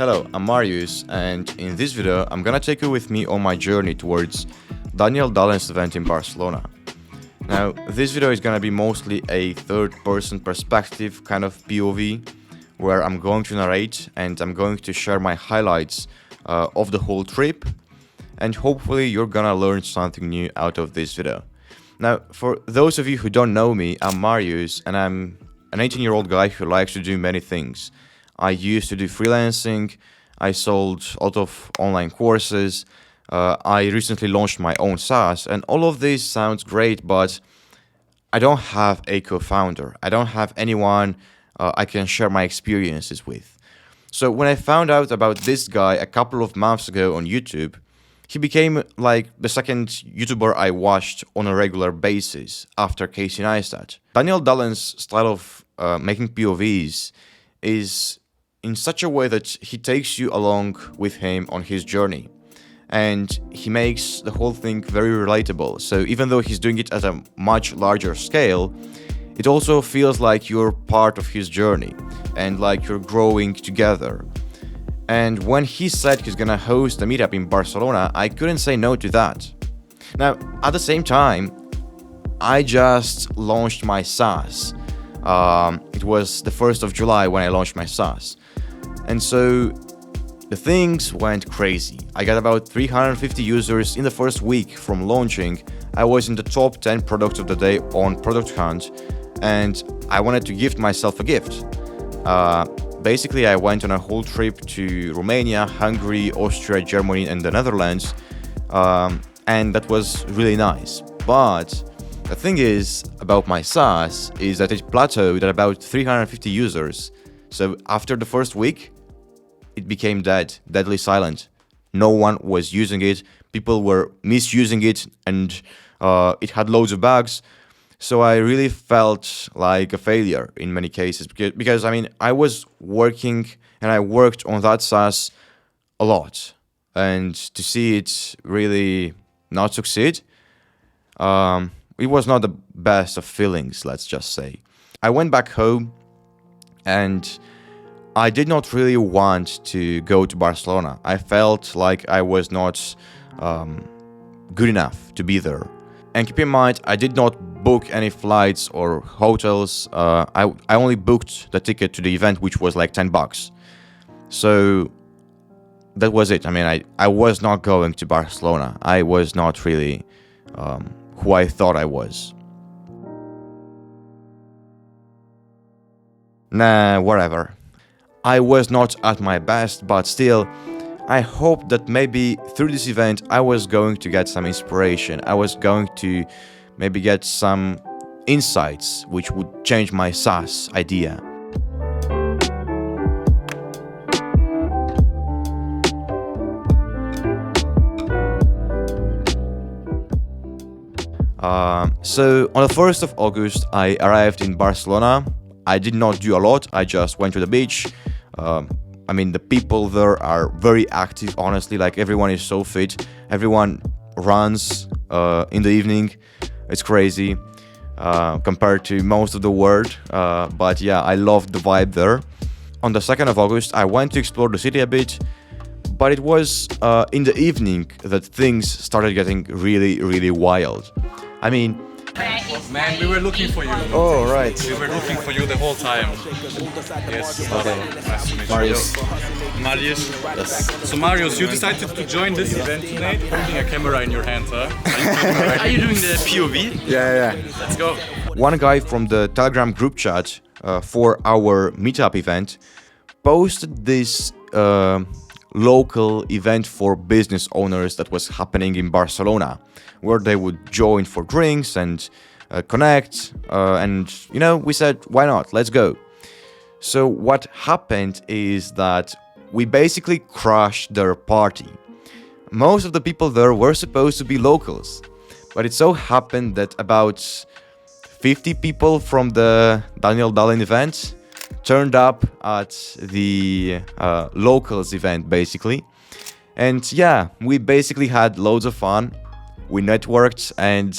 Hello, I'm Marius, and in this video, I'm gonna take you with me on my journey towards Daniel Dalen's event in Barcelona. Now, this video is gonna be mostly a third-person perspective kind of POV, where I'm going to narrate and I'm going to share my highlights of the whole trip, and hopefully you're gonna learn something new out of this video. Now, for those of you who don't know me, I'm Marius, and I'm an 18-year-old guy who likes to do many things. I used to do freelancing, I sold a lot of online courses, I recently launched my own SaaS, and all of this sounds great, but I don't have a co-founder. I don't have anyone I can share my experiences with. So when I found out about this guy a couple of months ago on YouTube, he became like the second YouTuber I watched on a regular basis after Casey Neistat. Daniel Dalen's style of making POVs is in such a way that he takes you along with him on his journey. And he makes the whole thing very relatable. So even though he's doing it at a much larger scale, it also feels like you're part of his journey and like you're growing together. And when he said he's gonna host a meetup in Barcelona, I couldn't say no to that. Now, at the same time, I just launched my SaaS. It was the 1st of July when I launched my SaaS. And so the things went crazy. I got about 350 users in the first week from launching. I was in the top 10 products of the day on Product Hunt, and I wanted to gift myself a gift. Basically, I went on a whole trip to Romania, Hungary, Austria, Germany, and the Netherlands, and that was really nice. But the thing is about my SaaS is that it plateaued at about 350 users. So after the first week, it became deadly silent. No one was using it, people were misusing it, and it had loads of bugs. So I really felt like a failure in many cases because I mean, I was working and I worked on that SaaS a lot. And to see it really not succeed, it was not the best of feelings, let's just say. I went back home and I did not really want to go to Barcelona. I felt like I was not good enough to be there. And keep in mind, I did not book any flights or hotels. I only booked the ticket to the event, which was like $10. So that was it. I mean, I was not going to Barcelona. I was not really who I thought I was. Nah, whatever. I was not at my best, but still, I hope that maybe through this event I was going to get some inspiration. I was going to maybe get some insights which would change my SaaS idea. So on the 1st of August, I arrived in Barcelona. I did not do a lot. I just went to the beach. I mean, the people there are very active, honestly. Like, everyone is so fit. Everyone runs in the evening. It's crazy compared to most of the world. But yeah, I loved the vibe there. On the 2nd of August, I went to explore the city a bit. But it was in the evening that things started getting really, really wild. I mean, man, we were looking for you. Oh, right. We were looking for you the whole time. Yes. Okay. Nice to meet you. Marius. Marius. Yes. So Marius, you decided to join this event today, holding a camera in your hand, huh? Are you doing the POV? Yeah. Let's go. One guy from the Telegram group chat for our meetup event posted this local event for business owners that was happening in Barcelona, where they would join for drinks and connect, and we said, why not, let's go. So what happened is that we basically crashed their party. Most of the people there were supposed to be locals, but it so happened that about 50 people from the Daniel Dalen event turned up at the locals event, basically. And yeah, we basically had loads of fun. We networked and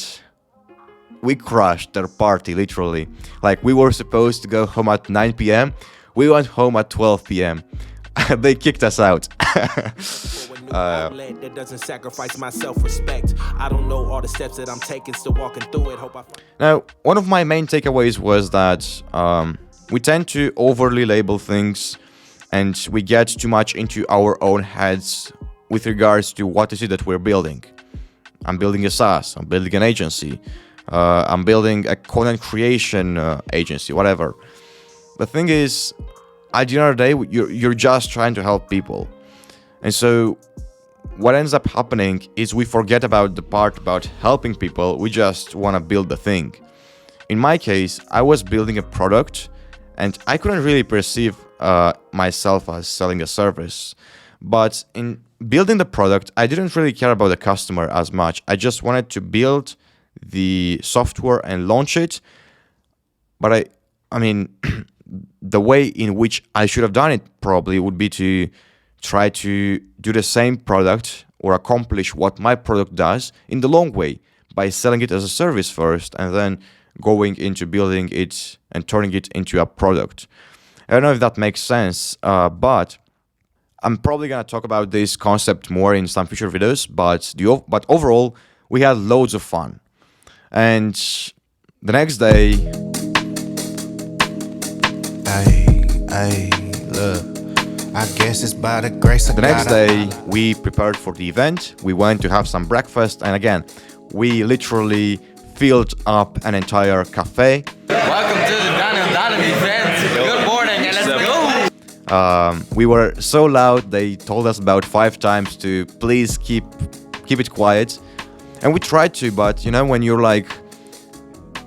we crashed their party, literally. Like, we were supposed to go home at 9 p.m. We went home at 12 p.m. They kicked us out. That doesn't sacrifice my self-respect. I don't know all the steps that I'm taking, still walking through it. Hope I find. Now, one of my main takeaways was that we tend to overly label things, and we get too much into our own heads with regards to what is it that we're building. I'm building a SaaS, I'm building an agency, I'm building a content creation agency, whatever. The thing is, at the end of the day, you're just trying to help people. And so what ends up happening is we forget about the part about helping people. We just want to build the thing. In my case, I was building a product, and I couldn't really perceive myself as selling a service. But in building the product, I didn't really care about the customer as much. I just wanted to build the software and launch it. But I mean, the way in which I should have done it probably would be to try to do the same product or accomplish what my product does in the long way by selling it as a service first and then going into building it and turning it into a product. I don't know if that makes sense, but I'm probably going to talk about this concept more in some future videos, but overall, we had loads of fun. And the next day... Look, I guess it's by the grace of God. The next day, we prepared for the event. We went to have some breakfast, and again, we literally filled up an entire cafe. Welcome to the Daniel Dalen event. Good morning, and let's go. We were so loud, they told us about 5 times to please keep it quiet. And we tried to, but you know, when you're like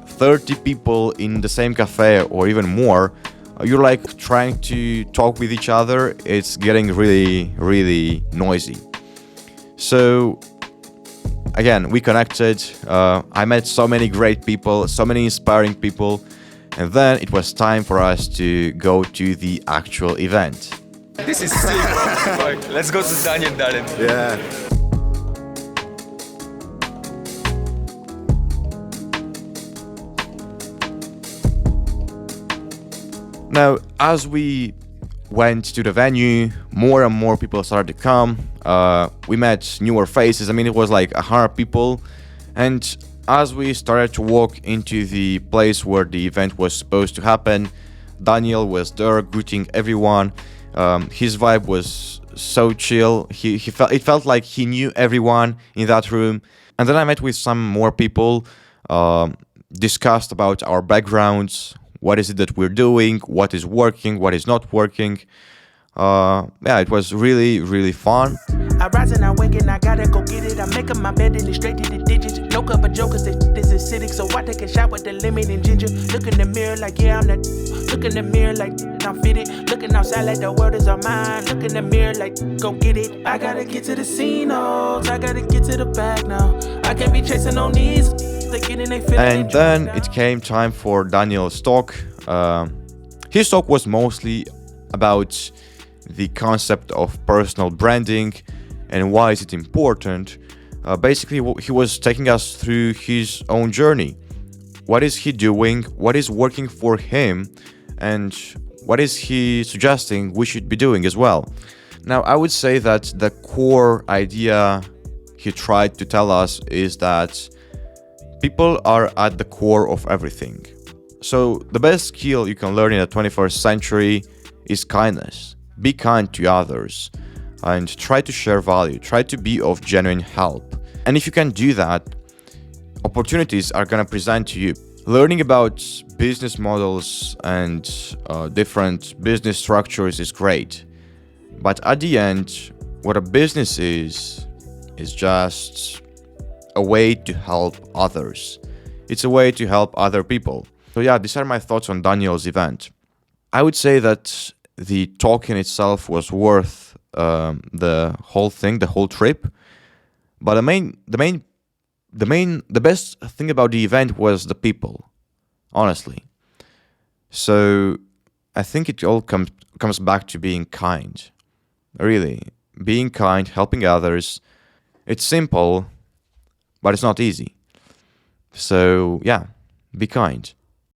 30 people in the same cafe or even more, you're like trying to talk with each other. It's getting really, really noisy. So again, we connected. I met so many great people, so many inspiring people. And then it was time for us to go to the actual event. This is sick. Let's go to Daniel Dalen. Yeah. Now, as we went to the venue, more and more people started to come. We met newer faces. I mean, it was like 100 people. And as we started to walk into the place where the event was supposed to happen, Daniel was there greeting everyone. His vibe was so chill. It felt like he knew everyone in that room. And then I met with some more people, discussed about our backgrounds, what is it that we're doing, what is working, what is not working. Yeah, it was really, really fun. I rise and I wake and I gotta go get it. I'm making my bed and it's straight to the digits. No cup of jokers, this is acidic, so I take a shot with the lemon and ginger. Look in the mirror like, yeah, I'm that. Look in the mirror like, I'm fitted. Looking outside like the world is all mine. Look in the mirror like, go get it. I gotta get to the scene, I gotta get to the bag now. I can't be chasing on these. And then it came time for Daniel's talk. His talk was mostly about the concept of personal branding and why is it important. Basically, he was taking us through his own journey. What is he doing? What is working for him? And what is he suggesting we should be doing as well? Now, I would say that the core idea he tried to tell us is that people are at the core of everything. So the best skill you can learn in the 21st century is kindness. Be kind to others and try to share value. Try to be of genuine help. And if you can do that, opportunities are going to present to you. Learning about business models and different business structures is great. But at the end, what a business is just a way to help others. It's a way to help other people. So yeah, these are my thoughts on Daniel's event. I would say that the talk in itself was worth the whole thing, the whole trip. But the best thing about the event was the people, honestly. So I think it all comes back to being kind. Really, being kind, helping others. It's simple, but it's not easy. So yeah, be kind.